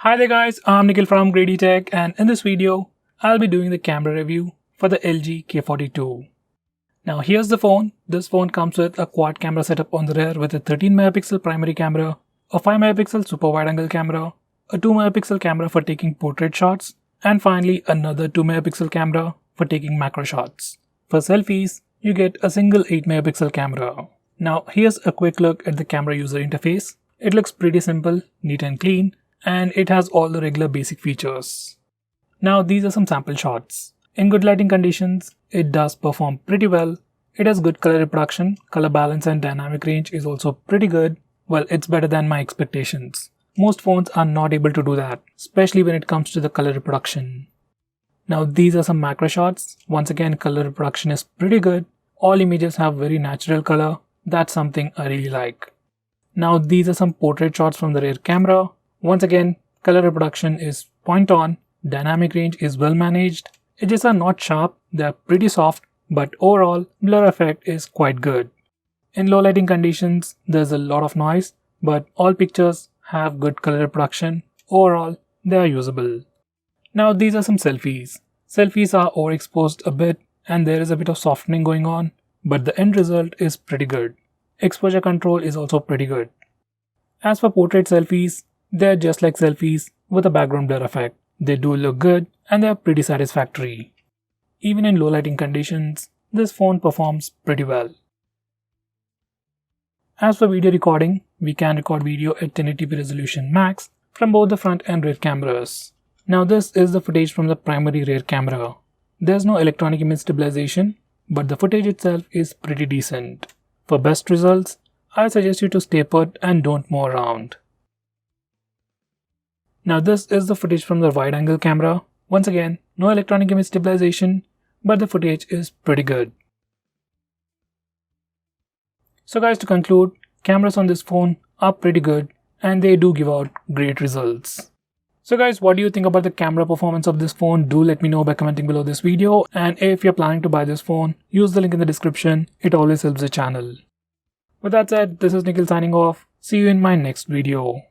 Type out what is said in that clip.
Hi there guys, I'm Nikhil from GreedyTech, and in this video, I'll be doing the camera review for the LG K42. Now here's the phone. This phone comes with a quad camera setup on the rear with a 13 megapixel primary camera, a 5 megapixel super wide angle camera, a 2 megapixel camera for taking portrait shots, and finally another 2 megapixel camera for taking macro shots. For selfies, you get a single 8 megapixel camera. Now here's a quick look at the camera user interface. It looks pretty simple, neat and clean, and it has all the regular basic features. Now these are some sample shots. In good lighting conditions, it does perform pretty well. It has good color reproduction, color balance and dynamic range is also pretty good. Well, it's better than my expectations. Most phones are not able to do that, especially when it comes to the color reproduction. Now these are some macro shots. Once again, color reproduction is pretty good. All images have very natural color. That's something I really like. Now these are some portrait shots from the rear camera. Once again, color reproduction is point on, dynamic range is well managed, edges are not sharp, they are pretty soft, but overall, blur effect is quite good. In low lighting conditions, there's a lot of noise, but all pictures have good color reproduction. Overall, they are usable. Now these are some selfies. Selfies are overexposed a bit and there is a bit of softening going on, but the end result is pretty good. Exposure control is also pretty good. As for portrait selfies, they're just like selfies with a background blur effect. They do look good and they're pretty satisfactory. Even in low lighting conditions, this phone performs pretty well. As for video recording, we can record video at 1080p resolution max from both the front and rear cameras. Now this is the footage from the primary rear camera. There's no electronic image stabilization, but the footage itself is pretty decent. For best results, I suggest you to stay put and don't move around. Now this is the footage from the wide angle camera. Once again, no electronic image stabilization, but the footage is pretty good. So guys, to conclude, cameras on this phone are pretty good and they do give out great results. So guys, what do you think about the camera performance of this phone? Do let me know by commenting below this video, and if you're planning to buy this phone, use the link in the description. It always helps the channel. With that said, this is Nikhil signing off. See you in my next video.